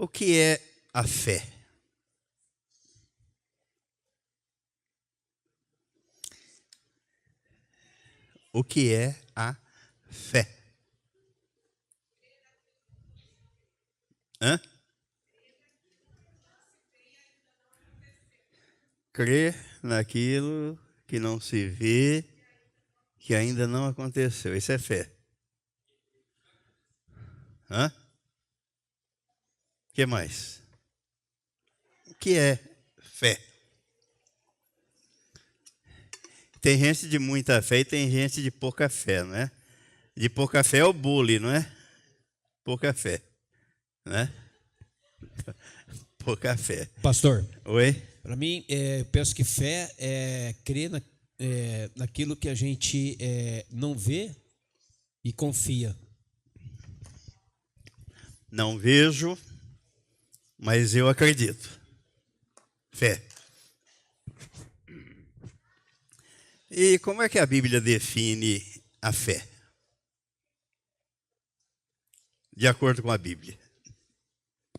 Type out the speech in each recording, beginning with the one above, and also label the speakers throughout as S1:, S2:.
S1: O que é a fé? O que é a fé? Hã? Crer naquilo que não se vê, que ainda não aconteceu. Isso é fé. Hã? O que mais? O que é fé? Tem gente de muita fé e tem gente de pouca fé, não é? De pouca fé é o bullying, não é? Pouca fé, né? Pouca fé.
S2: Pastor,
S1: Oi?
S2: para mim, eu penso que fé é crer naquilo que a gente não vê e confia.
S1: Não vejo, mas eu acredito. Fé. E como é que a Bíblia define a fé? De acordo com a Bíblia.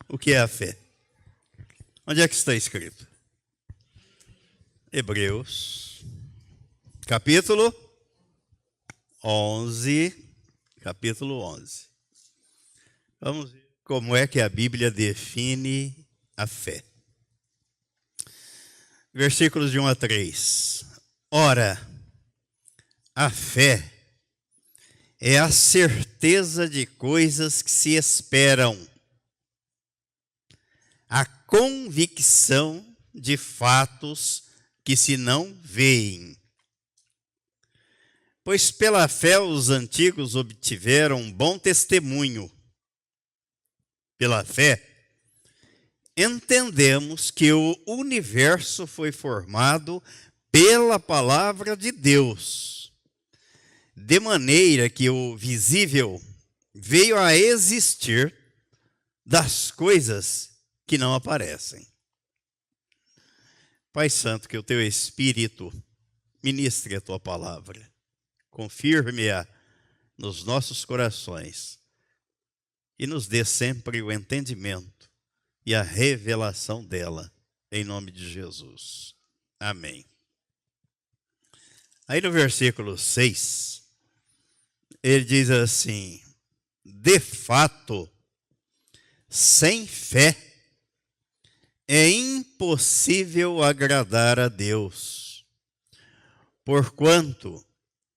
S1: O que é a fé? Onde é que está escrito? Hebreus, capítulo 11. Capítulo 11. Vamos ver como é que a Bíblia define a fé. Versículos de 1 a 3. Ora, a fé é a certeza de coisas que se esperam, a convicção de fatos que se não veem. Pois pela fé os antigos obtiveram bom testemunho. Pela fé, entendemos que o universo foi formado pela palavra de Deus, de maneira que o visível veio a existir das coisas que não aparecem. Pai Santo, que o teu Espírito ministre a tua palavra, confirme-a nos nossos corações e nos dê sempre o entendimento e a revelação dela, em nome de Jesus. Amém. Aí no versículo 6, ele diz assim: de fato, sem fé é impossível agradar a Deus, porquanto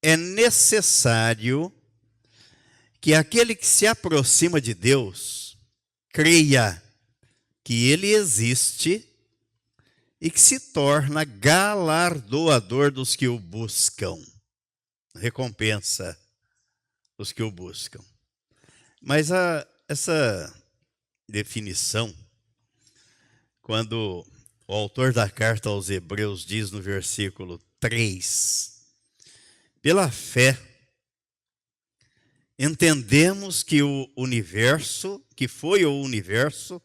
S1: é necessário que aquele que se aproxima de Deus creia que Ele existe e que se torna galardoador dos que o buscam. Recompensa os que o buscam. Mas essa definição, quando o autor da carta aos Hebreus diz no versículo 3, pela fé, entendemos que o universo, que foi o universo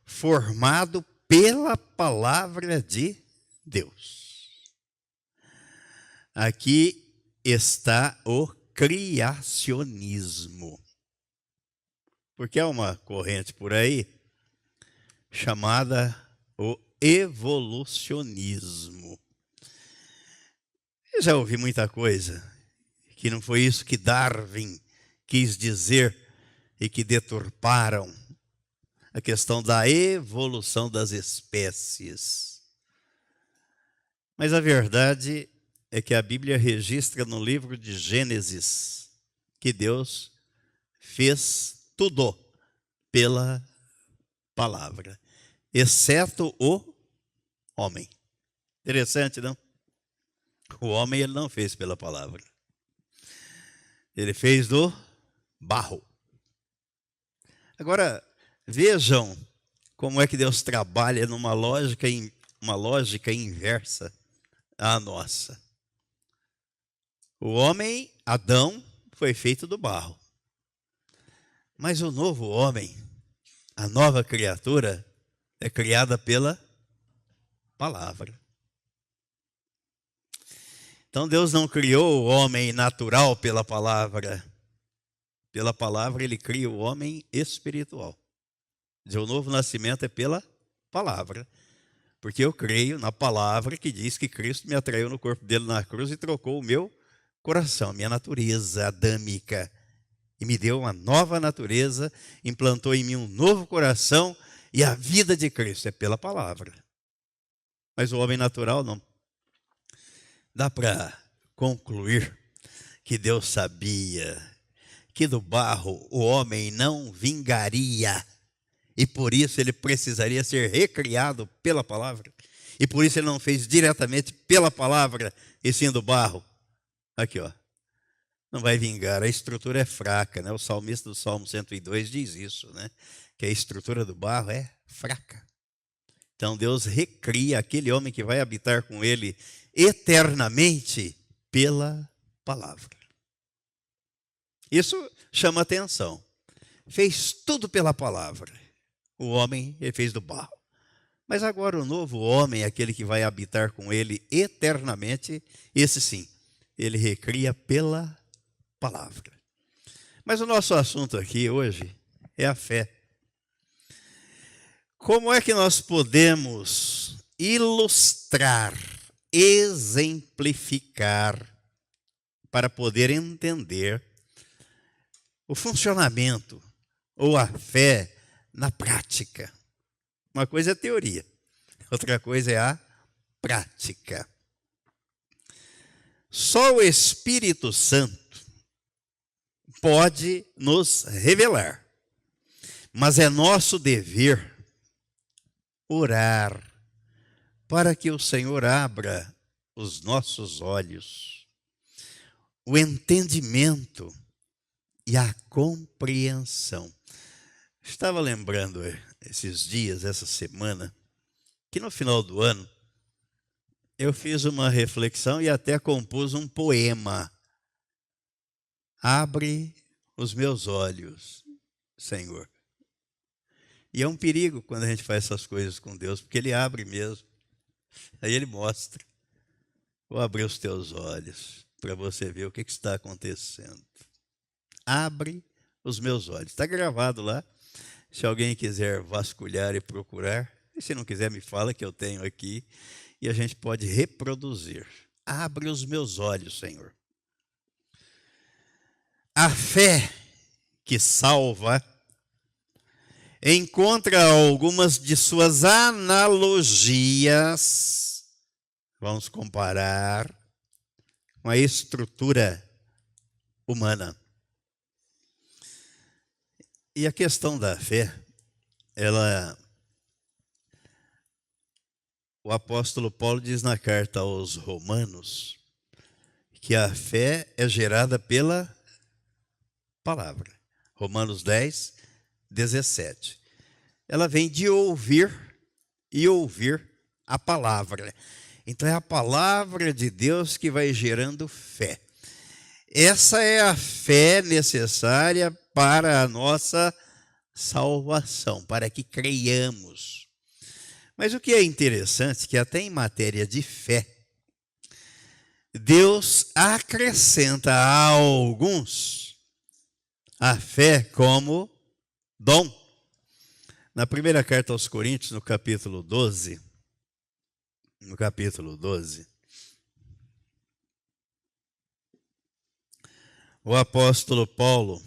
S1: formado pela palavra de Deus. Aqui está o criacionismo. Porque há uma corrente por aí chamada o evolucionismo. Eu já ouvi muita coisa que não foi isso que Darwin quis dizer e que deturparam a questão da evolução das espécies. Mas a verdade é que a Bíblia registra no livro de Gênesis que Deus fez tudo pela palavra, exceto o homem. Interessante, não? O homem ele não fez pela palavra. Ele fez do barro. Agora, vejam como é que Deus trabalha numa lógica inversa à nossa. O homem, Adão, foi feito do barro. Mas o novo homem, a nova criatura, é criada pela palavra. Então Deus não criou o homem natural pela palavra. Pela palavra ele cria o homem espiritual. Dizer, o novo nascimento é pela palavra. Porque eu creio na palavra que diz que Cristo me atraiu no corpo dele na cruz e trocou o meu coração, minha natureza adâmica. E me deu uma nova natureza, implantou em mim um novo coração e a vida de Cristo é pela palavra. Mas o homem natural não. Dá para concluir que Deus sabia que do barro o homem não vingaria. E por isso ele precisaria ser recriado pela palavra. E por isso ele não fez diretamente pela palavra, e sim do barro. Aqui, ó. Não vai vingar, a estrutura é fraca, né? O salmista do Salmo 102 diz isso, né? Que a estrutura do barro é fraca. Então Deus recria aquele homem que vai habitar com ele eternamente pela palavra. Isso chama atenção. Fez tudo pela palavra. O homem ele fez do barro. Mas agora o novo homem, aquele que vai habitar com ele eternamente, esse sim, ele recria pela palavra. Mas o nosso assunto aqui hoje é a fé. Como é que nós podemos ilustrar, exemplificar, para poder entender o funcionamento ou a fé na prática? Uma coisa é a teoria, outra coisa é a prática. Só o Espírito Santo pode nos revelar, mas é nosso dever orar para que o Senhor abra os nossos olhos, o entendimento e a compreensão. Estava lembrando esses dias, essa semana, que no final do ano eu fiz uma reflexão e até compus um poema. Abre os meus olhos, Senhor. E é um perigo quando a gente faz essas coisas com Deus, porque Ele abre mesmo. Aí Ele mostra. Vou abrir os teus olhos para você ver o que está acontecendo. Abre os meus olhos. Está gravado lá. Se alguém quiser vasculhar e procurar, e se não quiser me fala que eu tenho aqui, e a gente pode reproduzir. Abre os meus olhos, Senhor. A fé que salva encontra algumas de suas analogias, vamos comparar, com a estrutura humana. E a questão da fé, o apóstolo Paulo diz na carta aos Romanos que a fé é gerada pela palavra. Romanos 10, 17. Ela vem de ouvir e ouvir a palavra. Então é a palavra de Deus que vai gerando fé. Essa é a fé necessária para a nossa salvação, para que creiamos. Mas o que é interessante é que até em matéria de fé, Deus acrescenta a alguns a fé como dom. Na primeira carta aos Coríntios, no capítulo 12, o apóstolo Paulo,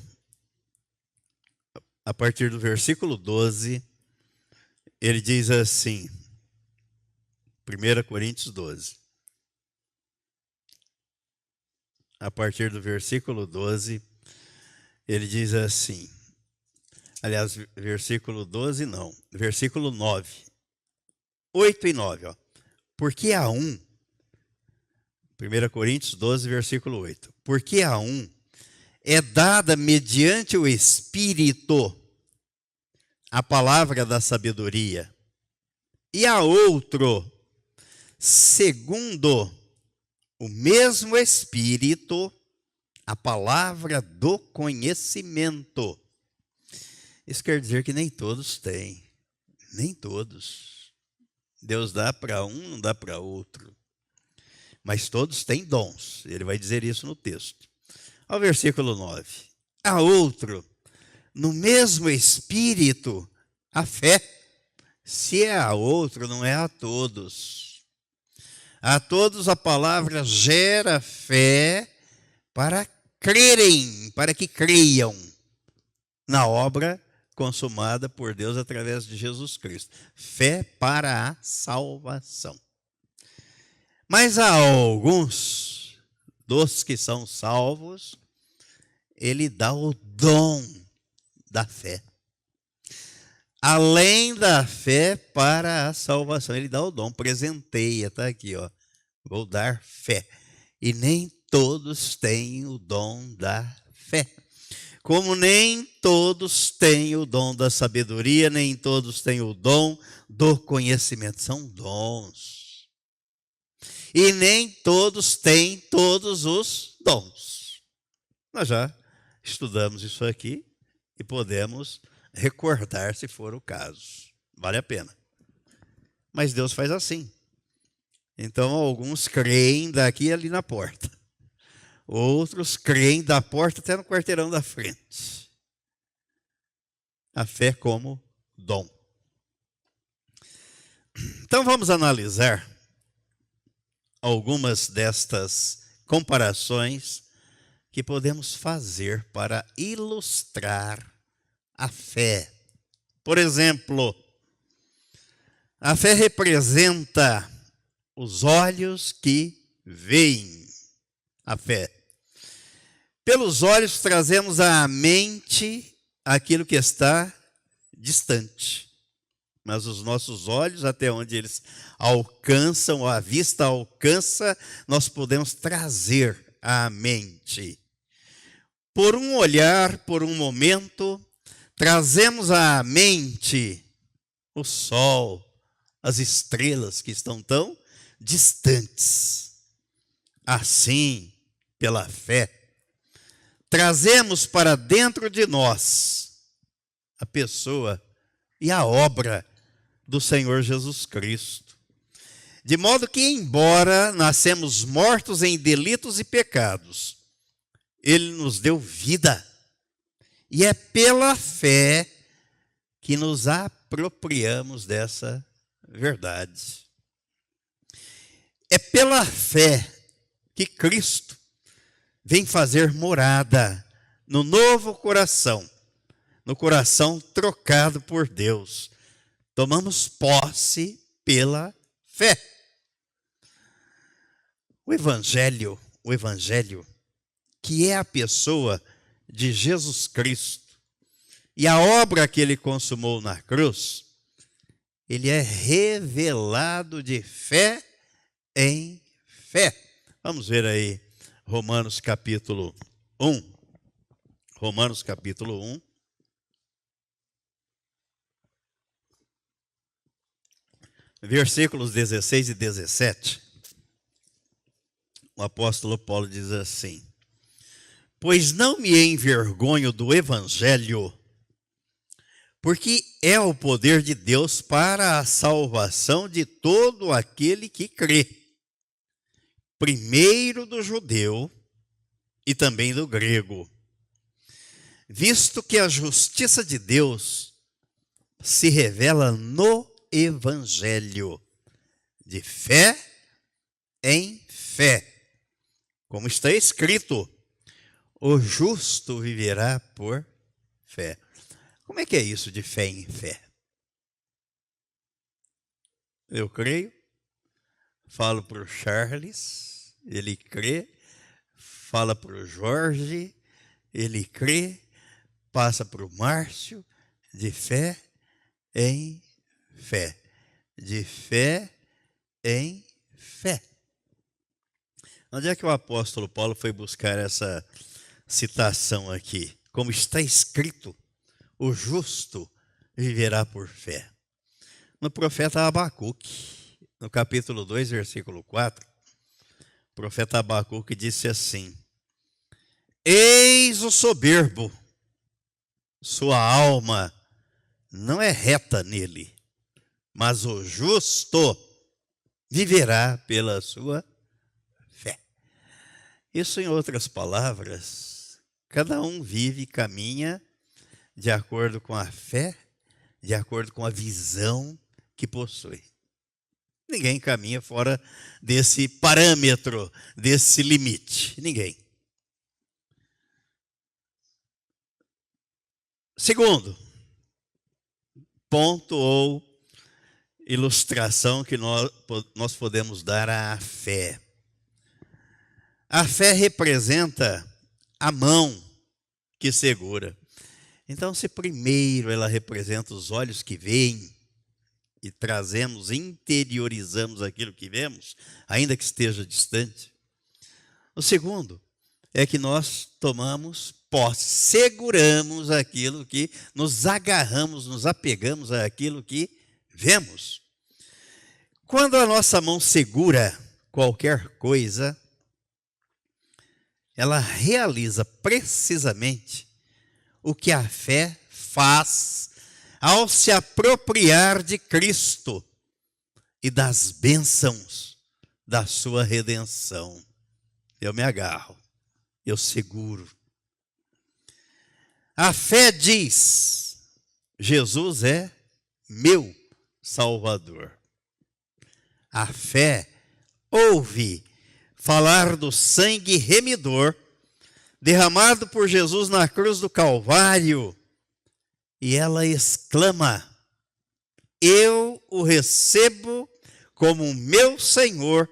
S1: a partir do versículo 12, ele diz assim, 1 Coríntios 12, a partir do versículo 12, ele diz assim, aliás, versículo 12 não, versículo 9, 8 e 9, ó. Porque a um, 1 Coríntios 12, versículo 8, porque a um é dada mediante o Espírito a palavra da sabedoria, e a outro, segundo o mesmo Espírito, a palavra do conhecimento. Isso quer dizer que nem todos têm, nem todos. Deus dá para um, não dá para outro. Mas todos têm dons, ele vai dizer isso no texto. Ao versículo 9. A outro, no mesmo Espírito, A fé, se é a outro, não é a todos. A todos a palavra gera fé para crerem, para que creiam na obra consumada por Deus através de Jesus Cristo. Fé para a salvação. Mas há alguns dos que são salvos, ele dá o dom da fé. Além da fé para a salvação, ele dá o dom, presenteia, está aqui, ó. Vou dar fé. E nem todos têm o dom da fé. Como nem todos têm o dom da sabedoria, nem todos têm o dom do conhecimento. São dons. E nem todos têm todos os dons. Nós já estudamos isso aqui e podemos recordar se for o caso. Vale a pena. Mas Deus faz assim. Então, alguns creem daqui e ali na porta. Outros creem da porta até no quarteirão da frente. A fé como dom. Então, vamos analisar algumas destas comparações que podemos fazer para ilustrar a fé. Por exemplo, a fé representa os olhos que veem. A fé. Pelos olhos trazemos à mente aquilo que está distante. Mas os nossos olhos, até onde eles alcançam, a vista alcança, nós podemos trazer à mente. Por um olhar, por um momento, trazemos à mente o sol, as estrelas que estão tão distantes. Assim, pela fé, trazemos para dentro de nós a pessoa e a obra do Senhor Jesus Cristo. De modo que, embora nascemos mortos em delitos e pecados, Ele nos deu vida. E é pela fé que nos apropriamos dessa verdade. É pela fé que Cristo vem fazer morada no novo coração, no coração trocado por Deus. Tomamos posse pela fé. O Evangelho, que é a pessoa de Jesus Cristo e a obra que ele consumou na cruz, ele é revelado de fé em fé. Vamos ver aí Romanos capítulo 1. Romanos capítulo 1. Versículos 16 e 17. O apóstolo Paulo diz assim: pois não me envergonho do evangelho, porque é o poder de Deus para a salvação de todo aquele que crê. Primeiro do judeu e também do grego. Visto que a justiça de Deus se revela no evangelho, de fé em fé. Como está escrito, o justo viverá por fé. Como é que é isso de fé em fé? Eu creio, falo para o Charles, ele crê, fala para o Jorge, ele crê, passa para o Márcio, de fé em fé. De fé em fé. Onde é que o apóstolo Paulo foi buscar essa citação aqui? Como está escrito, o justo viverá por fé. No profeta Abacuque, no capítulo 2, versículo 4, o profeta Abacuque disse assim: eis o soberbo, sua alma não é reta nele, mas o justo viverá pela sua fé. Isso, em outras palavras, cada um vive e caminha de acordo com a fé de acordo com a visão que possui. Ninguém caminha fora desse parâmetro, desse limite. Ninguém. Segundo ponto ou ilustração que nós podemos dar à fé. A fé representa a mão que segura. Então, se primeiro ela representa os olhos que veem e trazemos, interiorizamos aquilo que vemos, ainda que esteja distante. O segundo é que nós tomamos posse, seguramos aquilo que nos agarramos, nos apegamos àquilo que vemos. Quando a nossa mão segura qualquer coisa, ela realiza precisamente o que a fé faz ao se apropriar de Cristo e das bênçãos da sua redenção. Eu me agarro, eu seguro. A fé diz: Jesus é meu Salvador. A fé ouve falar do sangue remidor derramado por Jesus na cruz do Calvário, e ela exclama: eu o recebo como meu Senhor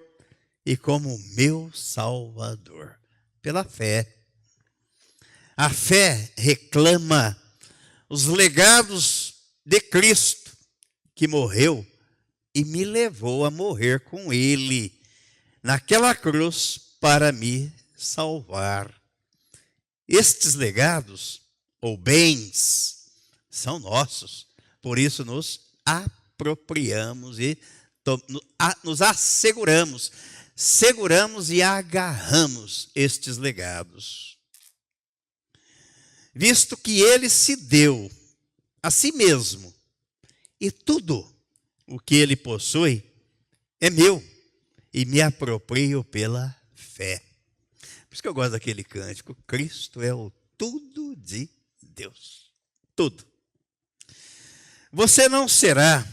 S1: e como meu Salvador. Pela fé. A fé reclama os legados de Cristo, que morreu e me levou a morrer com Ele naquela cruz para me salvar. Estes legados, ou bens, são nossos, por isso nos apropriamos e nos asseguramos, seguramos e agarramos estes legados. Visto que Ele se deu a si mesmo, e tudo o que Ele possui é meu, e me aproprio pela fé. Por isso que eu gosto daquele cântico: Cristo é o tudo de Deus. Tudo. Você não será,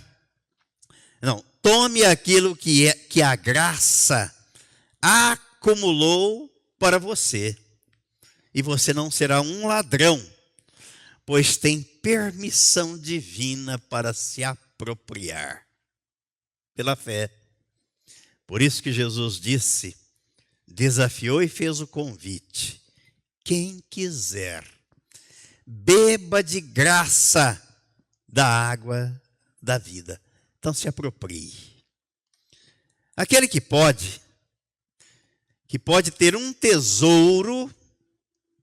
S1: tome aquilo que a graça acumulou para você. E você não será um ladrão, pois tem permissão divina para se apropriar pela fé. Por isso que Jesus disse, desafiou e fez o convite: quem quiser, beba de graça da água da vida. Então se aproprie. Aquele que pode ter um tesouro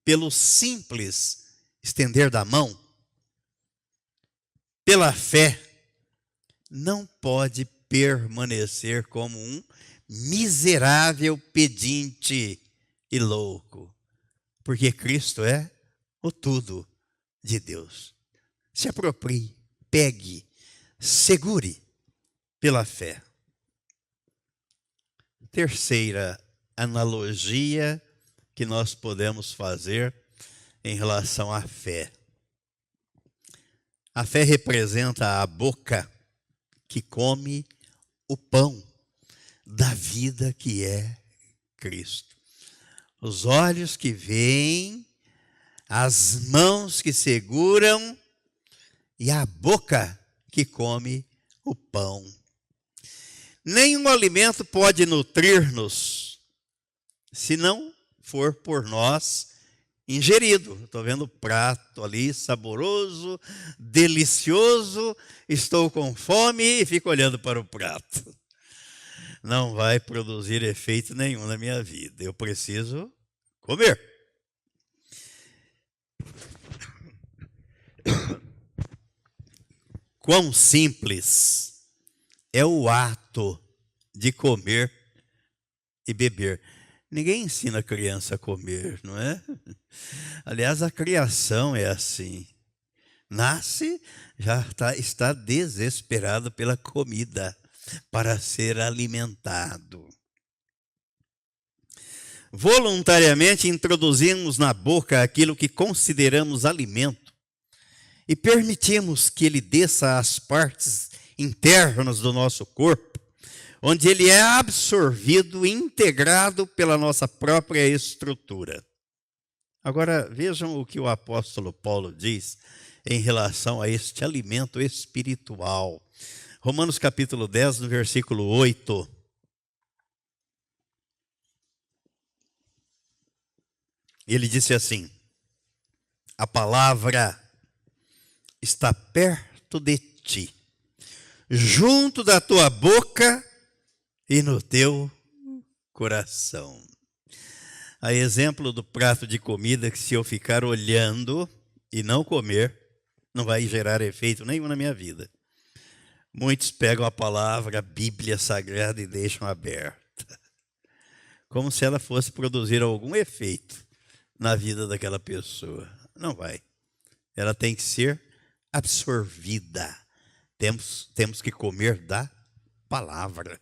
S1: pelo simples estender da mão, pela fé, não pode permanecer como um miserável pedinte e louco, porque Cristo é o tudo de Deus. Se aproprie, pegue, segure pela fé. Terceira analogia que nós podemos fazer em relação à fé. A fé representa a boca que come o pão da vida que é Cristo. Os olhos que veem, as mãos que seguram e a boca que come o pão. Nenhum alimento pode nutrir-nos se não for por nós ingerido. Estou vendo o prato ali, saboroso, delicioso, estou com fome e fico olhando para o prato. Não vai produzir efeito nenhum na minha vida. Eu preciso comer. Quão simples é o ato de comer e beber. Ninguém ensina a criança a comer, não é? Aliás, a criação é assim. Nasce, já está desesperado pela comida para ser alimentado. Voluntariamente introduzimos na boca aquilo que consideramos alimento e permitimos que ele desça às partes internas do nosso corpo, onde ele é absorvido e integrado pela nossa própria estrutura. Agora, vejam o que o apóstolo Paulo diz em relação a este alimento espiritual. Romanos capítulo 10, no versículo 8. Ele disse assim: a palavra está perto de ti, junto da tua boca e no teu coração. A exemplo do prato de comida que, se eu ficar olhando e não comer, não vai gerar efeito nenhum na minha vida. Muitos pegam a palavra, a Bíblia Sagrada, e deixam aberta, como se ela fosse produzir algum efeito na vida daquela pessoa. Não vai. Ela tem que ser absorvida. Temos que comer da palavra.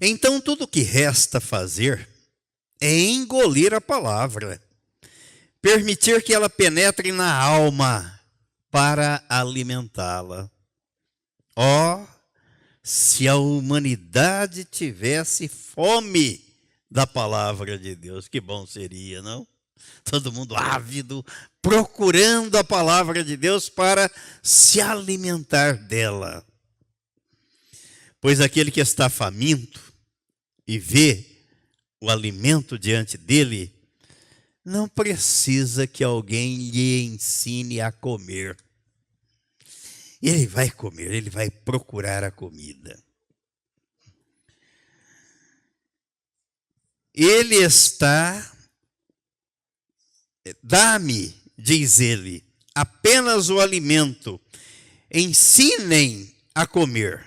S1: Então, tudo o que resta fazer é engolir a palavra, permitir que ela penetre na alma para alimentá-la. Oh, se a humanidade tivesse fome da palavra de Deus, que bom seria, não? Todo mundo ávido, procurando a palavra de Deus para se alimentar dela. Pois aquele que está faminto e vê o alimento diante dele, não precisa que alguém lhe ensine a comer. Ele vai comer, ele vai procurar a comida. Ele está, dá-me, diz ele, apenas o alimento, ensinem a comer.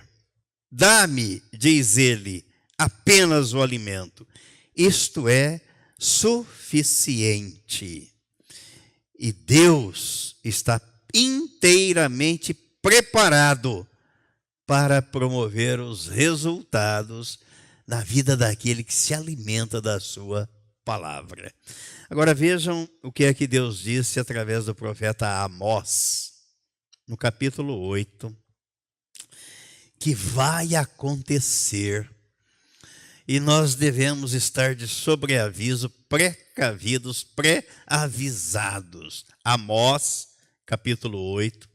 S1: Dá-me, diz ele, apenas o alimento. Isto é suficiente. E Deus está inteiramente preparado para promover os resultados na vida daquele que se alimenta da sua palavra. Agora vejam o que é que Deus disse através do profeta Amós, no capítulo 8, que vai acontecer. E nós devemos estar de sobreaviso, precavidos, pré-avisados. Amós, capítulo 8,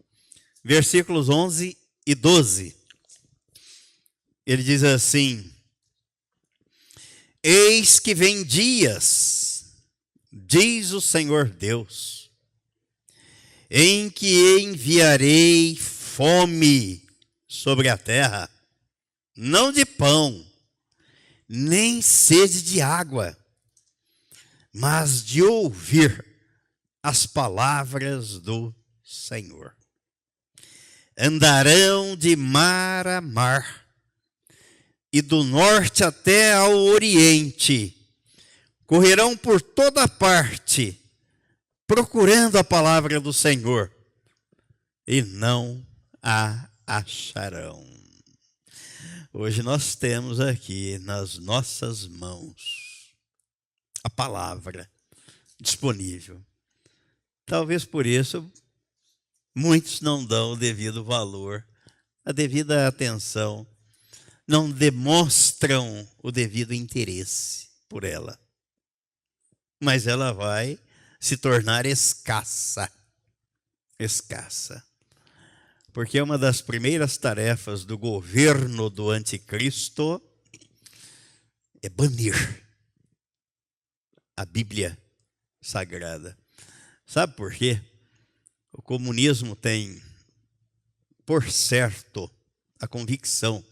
S1: versículos 11 e 12. Ele diz assim: eis que vem dias, diz o Senhor Deus, em que enviarei fome sobre a terra, não de pão, nem sede de água, mas de ouvir as palavras do Senhor. Andarão de mar a mar, e do norte até ao oriente, correrão por toda parte, procurando a palavra do Senhor, e não a acharão. Hoje nós temos aqui nas nossas mãos a palavra disponível. Talvez por isso muitos não dão o devido valor, a devida atenção, não demonstram o devido interesse por ela. Mas ela vai se tornar escassa. Escassa. Porque uma das primeiras tarefas do governo do anticristo é banir a Bíblia Sagrada. Sabe por quê? O comunismo tem, por certo, a convicção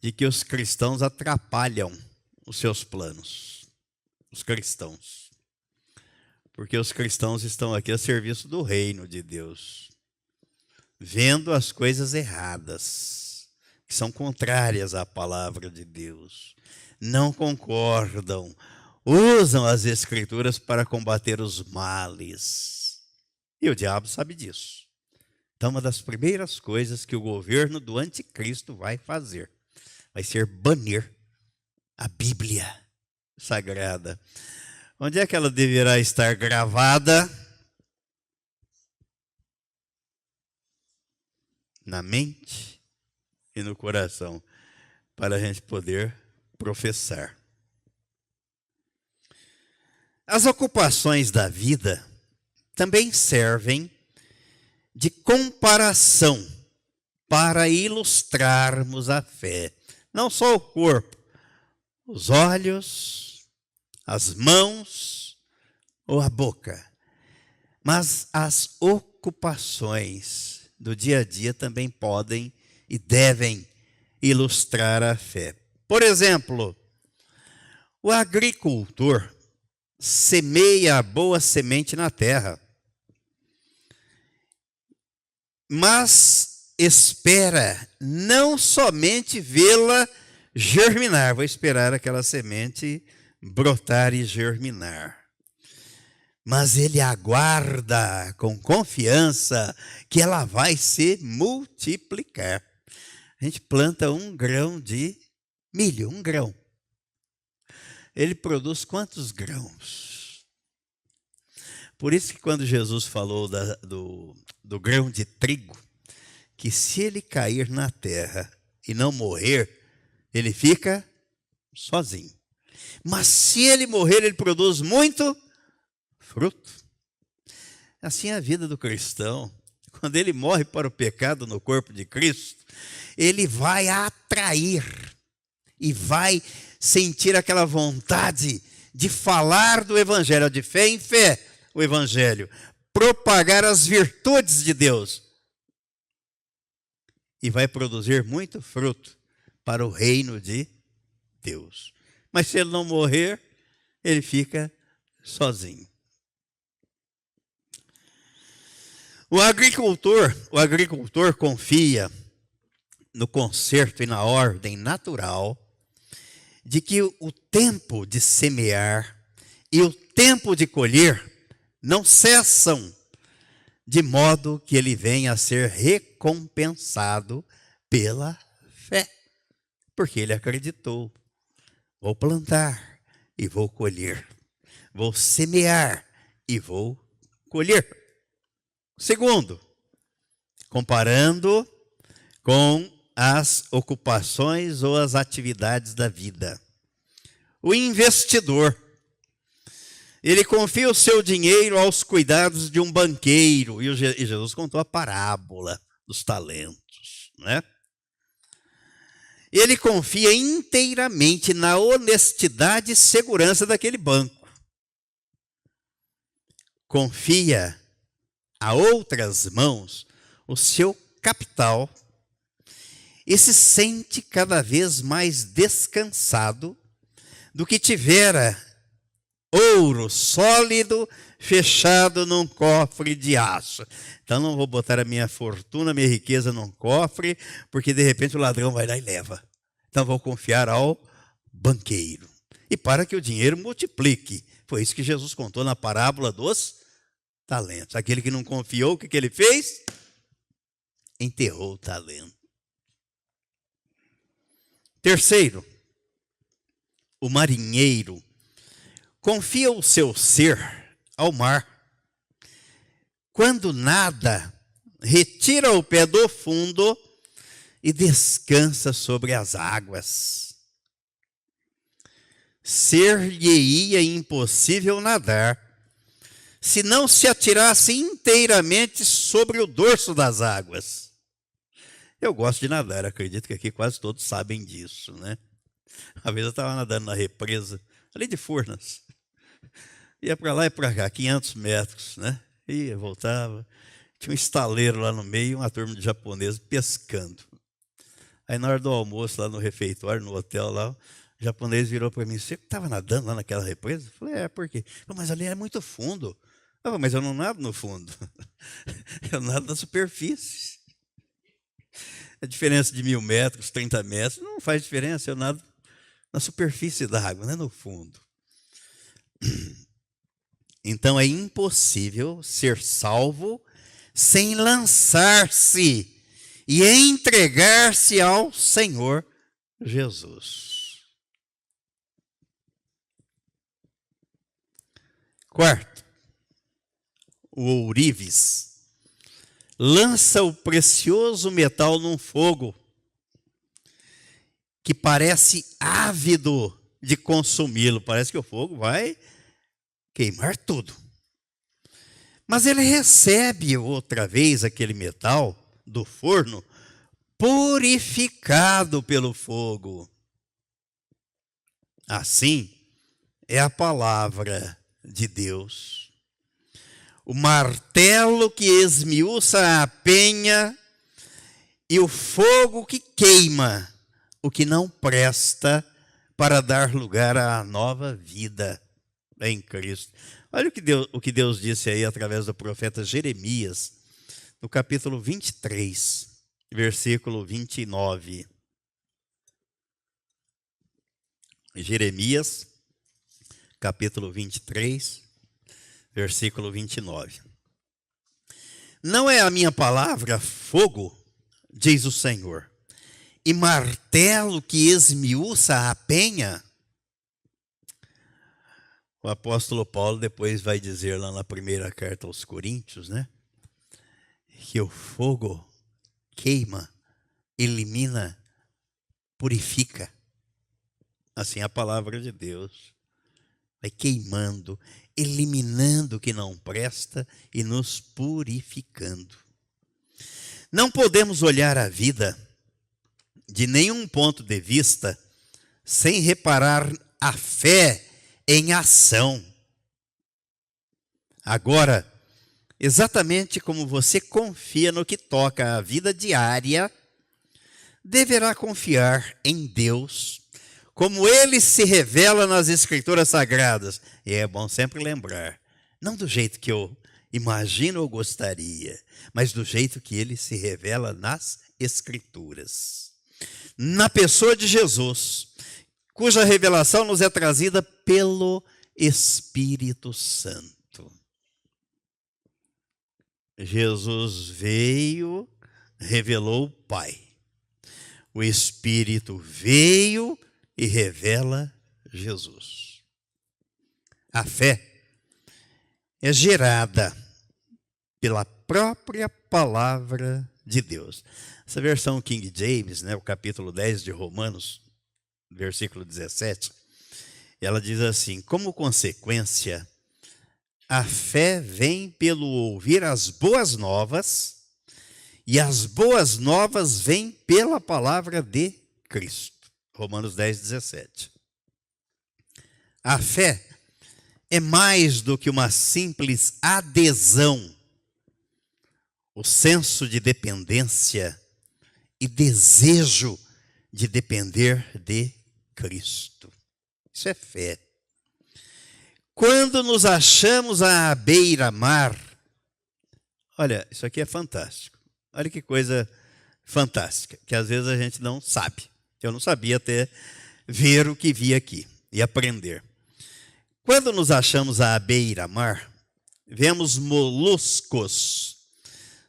S1: de que os cristãos atrapalham os seus planos. Os cristãos. Porque os cristãos estão aqui a serviço do reino de Deus, vendo as coisas erradas, que são contrárias à palavra de Deus, não concordam, usam as escrituras para combater os males. E o diabo sabe disso. Então, uma das primeiras coisas que o governo do anticristo vai fazer, vai ser banir a Bíblia Sagrada. Onde é que ela deverá estar gravada? na mente e no coração, para a gente poder professar. As ocupações da vida também servem de comparação para ilustrarmos a fé. Não só o corpo, os olhos, as mãos ou a boca, mas as ocupações do dia a dia também podem e devem ilustrar a fé. Por exemplo, o agricultor semeia a boa semente na terra, mas espera não somente vê-la germinar, vou esperar aquela semente brotar e germinar, mas ele aguarda com confiança que ela vai se multiplicar. A gente planta um grão de milho, um grão. Ele produz quantos grãos? Por isso que quando Jesus falou do grão de trigo, que se ele cair na terra e não morrer, ele fica sozinho. Mas se ele morrer, ele produz muito fruto. Assim é a vida do cristão. Quando ele morre para o pecado no corpo de Cristo, ele vai atrair e vai sentir aquela vontade de falar do Evangelho, de fé em fé, o Evangelho, propagar as virtudes de Deus e vai produzir muito fruto para o reino de Deus. Mas se ele não morrer, ele fica sozinho. O agricultor confia no conserto e na ordem natural de que o tempo de semear e o tempo de colher não cessam, de modo que ele venha a ser recompensado pela fé. Porque ele acreditou. Vou plantar e vou colher. Vou semear e vou colher. Segundo, comparando com as ocupações ou as atividades da vida. O investidor, ele confia o seu dinheiro aos cuidados de um banqueiro. E Jesus contou a parábola dos talentos, né? Ele confia inteiramente na honestidade e segurança daquele banco. Confia a outras mãos o seu capital e se sente cada vez mais descansado do que tivera ouro sólido fechado num cofre de aço. Então não vou botar a minha fortuna, a minha riqueza num cofre, porque de repente o ladrão vai lá e leva. Então vou confiar ao banqueiro. E para que o dinheiro multiplique. Foi isso que Jesus contou na parábola dos talentos. Aquele que não confiou, o que ele fez? Enterrou o talento. Terceiro, o marinheiro confia o seu ser ao mar. Quando nada, retira o pé do fundo e descansa sobre as águas. Ser-lhe-ia impossível nadar, se não se atirasse inteiramente sobre o dorso das águas. Eu gosto de nadar, acredito que aqui quase todos sabem disso, né? Uma vez eu estava nadando na represa, ali de Furnas. Ia para lá e para cá, 500 metros, né? Ia, voltava. Tinha um estaleiro lá no meio, uma turma de japoneses pescando. Aí na hora do almoço, lá no refeitório, no hotel lá, o japonês virou para mim: você estava nadando lá naquela represa? Eu falei: por quê? Mas ali é muito fundo. Mas eu não nado no fundo. Eu nado na superfície. A diferença de 1000 metros, 30 metros, não faz diferença. Eu nado na superfície da água, não é no fundo. Então é impossível ser salvo sem lançar-se e entregar-se ao Senhor Jesus. Quarto, o ourives lança o precioso metal num fogo que parece ávido de consumi-lo. Parece que o fogo vai queimar tudo. Mas ele recebe outra vez aquele metal do forno purificado pelo fogo. Assim é a palavra de Deus. O martelo que esmiuça a penha e o fogo que queima o que não presta para dar lugar à nova vida em Cristo. Olha o que Deus disse aí através do profeta Jeremias, no capítulo 23, versículo 29. Jeremias, capítulo 23, versículo 29. Não é a minha palavra fogo, diz o Senhor, e martelo que esmiuça a penha? O apóstolo Paulo depois vai dizer lá na primeira carta aos Coríntios, né? Que o fogo queima, elimina, purifica. Assim a palavra de Deus vai queimando, eliminando o que não presta e nos purificando. Não podemos olhar a vida de nenhum ponto de vista sem reparar a fé em ação. Agora, exatamente como você confia no que toca a vida diária, deverá confiar em Deus, como Ele se revela nas Escrituras Sagradas. E é bom sempre lembrar, não do jeito que eu imagino ou gostaria, mas do jeito que Ele se revela nas Escrituras. Na pessoa de Jesus, cuja revelação nos é trazida pelo Espírito Santo. Jesus veio, revelou o Pai. O Espírito veio e revela Jesus. A fé é gerada pela própria palavra de Deus. Essa versão King James, né, o capítulo 10 de Romanos, versículo 17, ela diz assim: como consequência, a fé vem pelo ouvir as boas novas, e as boas novas vêm pela palavra de Cristo. Romanos 10, 17. A fé é mais do que uma simples adesão, o senso de dependência e desejo de depender de Cristo. Isso é fé. Quando nos achamos à beira-mar, olha, isso aqui é fantástico. Olha que coisa fantástica, que às vezes a gente não sabe. Eu não sabia até ver o que vi aqui e aprender. Quando nos achamos à beira-mar, vemos moluscos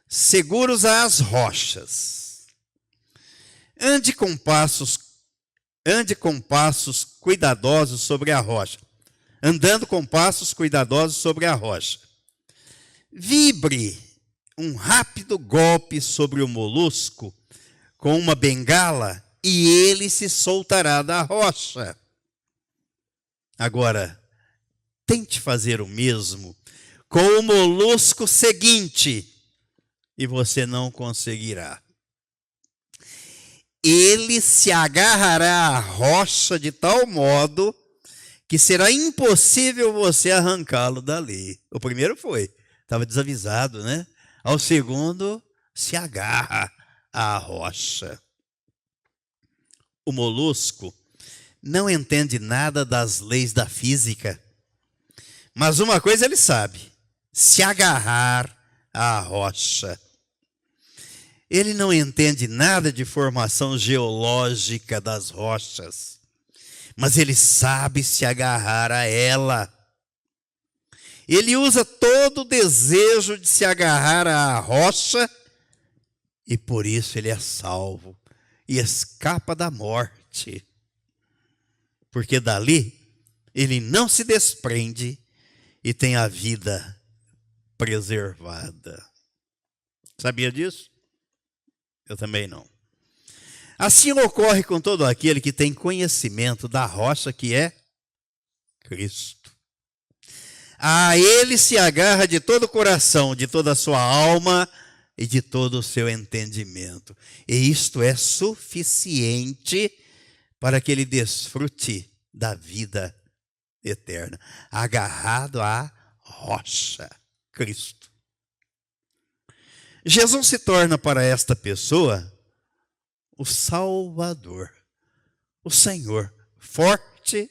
S1: seguros às rochas. Ande com passos cuidadosos sobre a rocha. Andando com passos cuidadosos sobre a rocha. Vibre um rápido golpe sobre o molusco com uma bengala e ele se soltará da rocha. Agora, tente fazer o mesmo com o molusco seguinte e você não conseguirá. Ele se agarrará à rocha de tal modo que será impossível você arrancá-lo dali. O primeiro estava desavisado, né? Ao segundo, se agarra à rocha. O molusco não entende nada das leis da física, mas uma coisa ele sabe: se agarrar à rocha. Ele não entende nada de formação geológica das rochas, mas ele sabe se agarrar a ela. Ele usa todo o desejo de se agarrar à rocha e por isso ele é salvo e escapa da morte. Porque dali ele não se desprende e tem a vida preservada. Sabia disso? Eu também não. Assim ocorre com todo aquele que tem conhecimento da rocha que é Cristo. A ele se agarra de todo o coração, de toda a sua alma e de todo o seu entendimento. E isto é suficiente para que ele desfrute da vida eterna, agarrado à rocha, Cristo. Jesus se torna para esta pessoa o Salvador, o Senhor, forte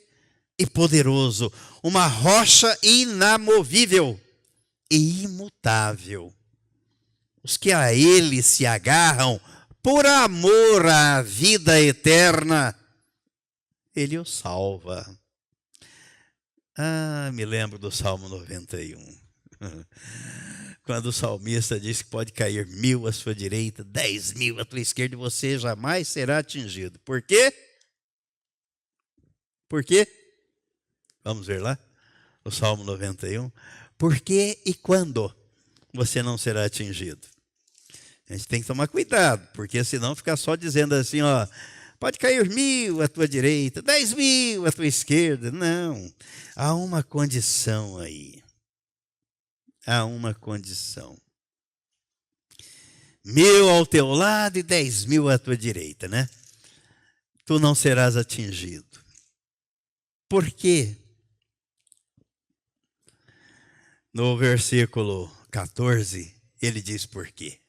S1: e poderoso, uma rocha inamovível e imutável. Os que a ele se agarram por amor à vida eterna, ele os salva. Me lembro do Salmo 91. Quando o salmista diz que pode cair 1000 à sua direita, 10.000 à tua esquerda, e você jamais será atingido. Por quê? Por quê? Vamos ver lá, o Salmo 91. Por que e quando você não será atingido? A gente tem que tomar cuidado, porque senão fica só dizendo assim, ó, pode cair 1000 à tua direita, 10.000 à tua esquerda. Não, há uma condição aí. Há uma condição. 1000 ao teu lado e 10.000 à tua direita, né? Tu não serás atingido. Por quê? No versículo 14, ele diz por quê?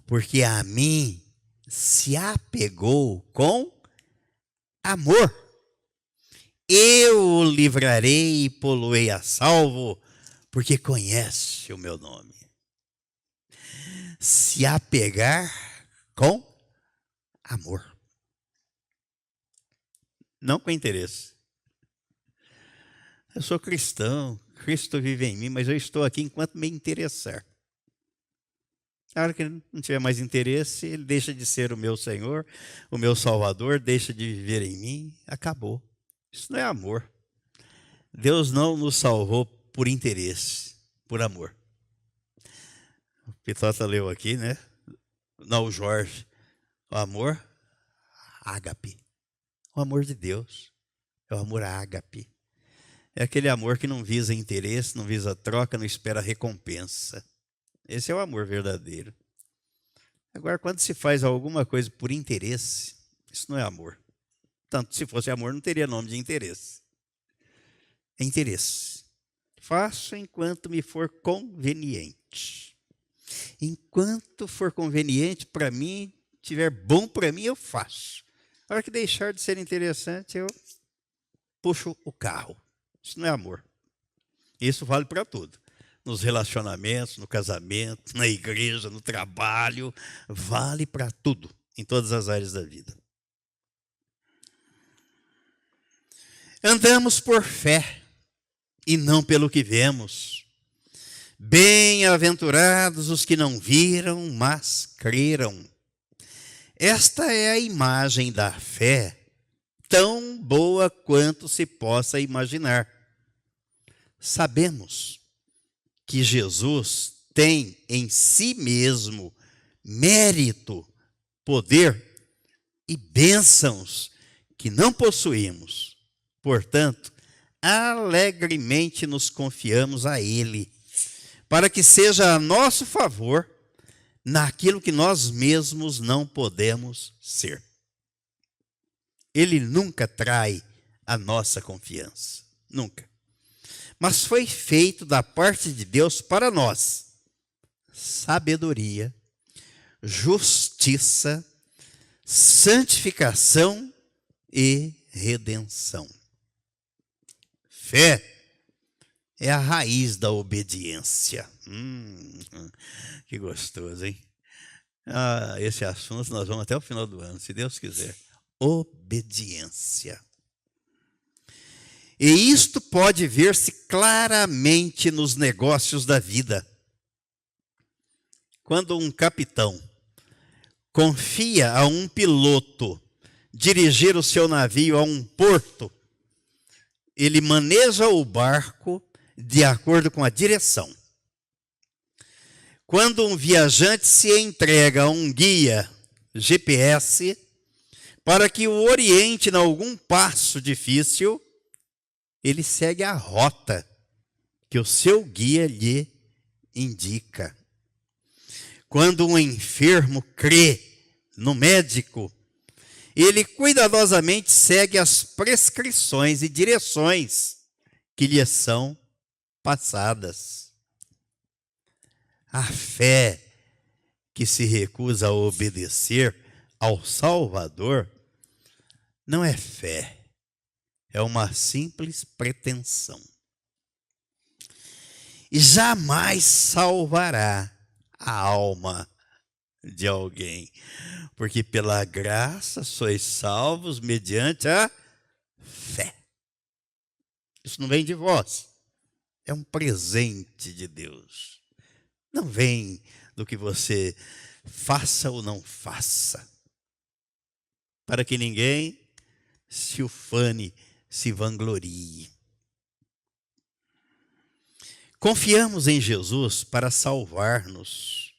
S1: Porque a mim se apegou com amor. Eu o livrarei e pô-lo-ei a salvo, porque conhece o meu nome. Se apegar com amor. Não com interesse. Eu sou cristão, Cristo vive em mim, mas eu estou aqui enquanto me interessar. Na hora que ele não tiver mais interesse, ele deixa de ser o meu Senhor, o meu Salvador, deixa de viver em mim, acabou. Isso não é amor. Deus não nos salvou por interesse, por amor. O Pitota leu aqui, né? Não, o Jorge. O amor, ágape. O amor de Deus é o amor ágape. É aquele amor que não visa interesse, não visa troca, não espera recompensa. Esse é o amor verdadeiro. Agora, quando se faz alguma coisa por interesse, isso não é amor. Tanto, se fosse amor, não teria nome de interesse. É interesse. Faço enquanto me for conveniente. Enquanto for conveniente para mim, tiver bom para mim, eu faço. A hora que deixar de ser interessante, eu puxo o carro. Isso não é amor. Isso vale para tudo. Nos relacionamentos, no casamento, na igreja, no trabalho. Vale para tudo, em todas as áreas da vida. Andamos por fé e não pelo que vemos. Bem-aventurados os que não viram, mas creram. Esta é a imagem da fé, tão boa quanto se possa imaginar. Sabemos que Jesus tem em si mesmo mérito, poder e bênçãos que não possuímos. Portanto, alegremente nos confiamos a Ele, para que seja a nosso favor naquilo que nós mesmos não podemos ser. Ele nunca trai a nossa confiança, nunca. Mas foi feito da parte de Deus para nós sabedoria, justiça, santificação e redenção. Fé é a raiz da obediência. Que gostoso, hein? Esse assunto nós vamos até o final do ano, se Deus quiser. Obediência. E isto pode ver-se claramente nos negócios da vida. Quando um capitão confia a um piloto dirigir o seu navio a um porto, ele maneja o barco de acordo com a direção. Quando um viajante se entrega a um guia GPS para que o oriente em algum passo difícil, ele segue a rota que o seu guia lhe indica. Quando um enfermo crê no médico, ele cuidadosamente segue as prescrições e direções que lhe são passadas. A fé que se recusa a obedecer ao Salvador não é fé, é uma simples pretensão. E jamais salvará a alma de alguém, porque pela graça sois salvos mediante a fé. Isso não vem de vós, é um presente de Deus. Não vem do que você faça ou não faça, para que ninguém se ufane, se vanglorie. Confiamos em Jesus para salvar-nos,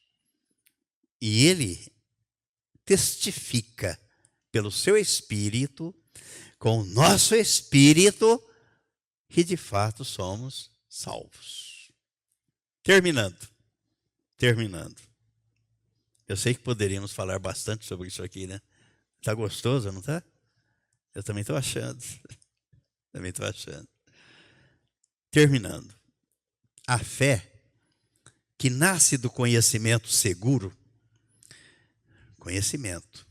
S1: e Ele testifica pelo seu Espírito, com o nosso Espírito, que de fato somos salvos. Terminando. Eu sei que poderíamos falar bastante sobre isso aqui, né? Tá gostoso, não tá? Eu também estou achando. Terminando. A fé que nasce do conhecimento seguro, conhecimento.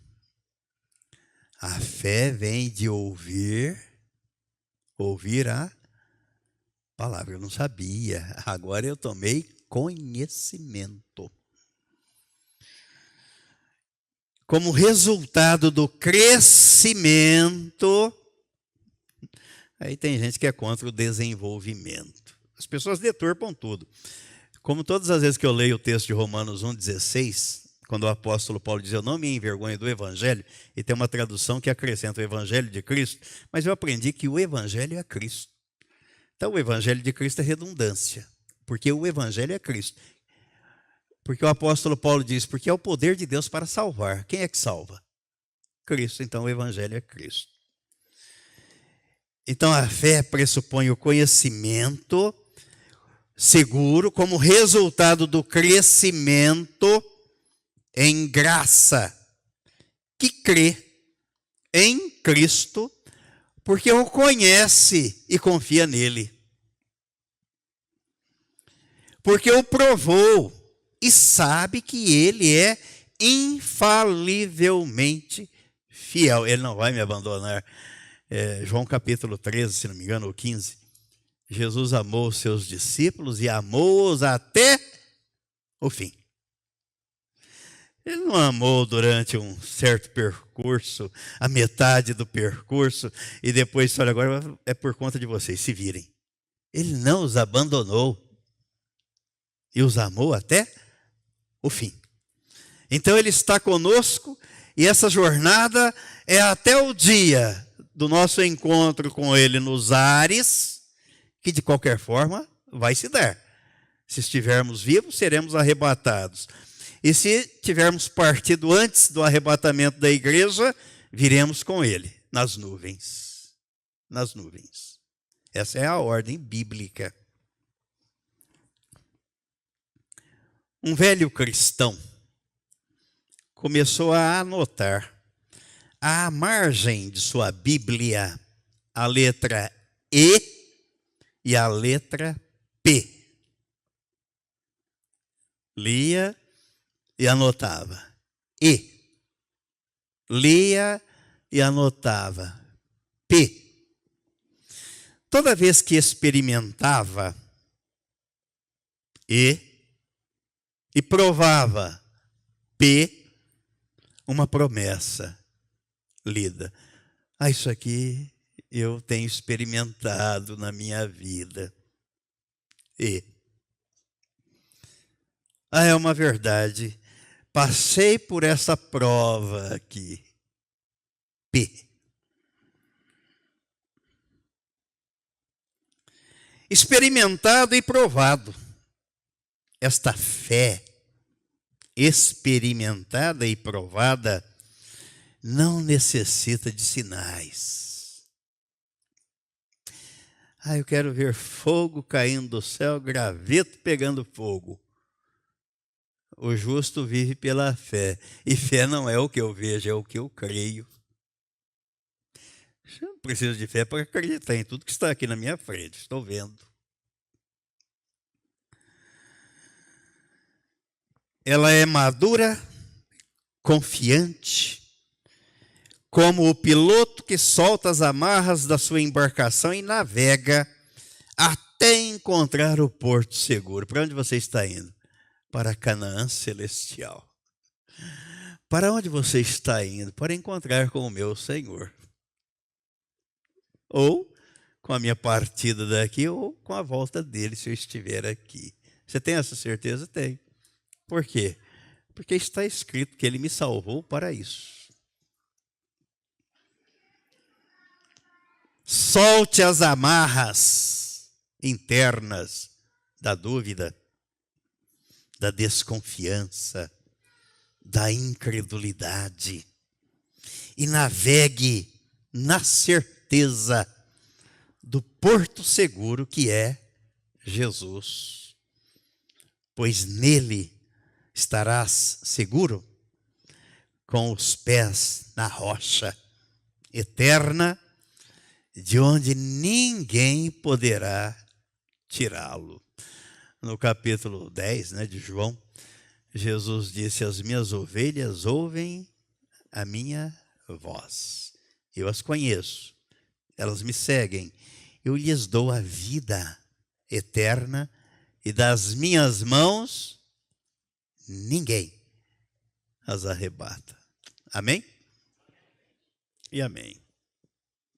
S1: A fé vem de ouvir a palavra. Eu não sabia, agora eu tomei conhecimento. Como resultado do crescimento, aí tem gente que é contra o desenvolvimento. As pessoas deturpam tudo. Como todas as vezes que eu leio o texto de Romanos 1,16, quando o apóstolo Paulo diz, eu não me envergonho do Evangelho, e tem uma tradução que acrescenta o Evangelho de Cristo, mas eu aprendi que o Evangelho é Cristo. Então o Evangelho de Cristo é redundância, porque o Evangelho é Cristo. Porque o apóstolo Paulo diz, porque é o poder de Deus para salvar. Quem é que salva? Cristo, então o Evangelho é Cristo. Então a fé pressupõe o conhecimento seguro como resultado do crescimento em graça, que crê em Cristo, porque o conhece e confia nele. Porque o provou e sabe que ele é infalivelmente fiel. Ele não vai me abandonar. João capítulo 13, se não me engano, ou 15. Jesus amou os seus discípulos e amou-os até o fim. Ele não amou durante um certo percurso, a metade do percurso, e depois, olha, agora é por conta de vocês, se virem. Ele não os abandonou e os amou até o fim. Então ele está conosco e essa jornada é até o dia do nosso encontro com ele nos ares, que de qualquer forma vai se dar. Se estivermos vivos, seremos arrebatados. E se tivermos partido antes do arrebatamento da igreja, viremos com ele nas nuvens. Nas nuvens. Essa é a ordem bíblica. Um velho cristão começou a anotar à margem de sua Bíblia a letra E e a letra P. Lia e anotava. E. Lia e anotava. P. Toda vez que experimentava E provava P, uma promessa lida. Isso aqui eu tenho experimentado na minha vida. E. É uma verdade. Passei por essa prova aqui. P. Experimentado e provado. Esta fé experimentada e provada, não necessita de sinais. Eu quero ver fogo caindo do céu, graveto pegando fogo. O justo vive pela fé. E fé não é o que eu vejo, é o que eu creio. Eu não preciso de fé para acreditar em tudo que está aqui na minha frente. Estou vendo. Ela é madura, confiante, como o piloto que solta as amarras da sua embarcação e navega até encontrar o porto seguro. Para onde você está indo? Para Canaã celestial. Para onde você está indo? Para encontrar com o meu Senhor. Ou com a minha partida daqui, ou com a volta dele, se eu estiver aqui. Você tem essa certeza? Tem. Por quê? Porque está escrito que ele me salvou para isso. Solte as amarras internas da dúvida, da desconfiança, da incredulidade e navegue na certeza do porto seguro que é Jesus. Pois nele estarás seguro, com os pés na rocha eterna, de onde ninguém poderá tirá-lo. No capítulo 10, de João, Jesus disse: as minhas ovelhas ouvem a minha voz. Eu as conheço, elas me seguem. Eu lhes dou a vida eterna e das minhas mãos ninguém as arrebata. Amém? E amém.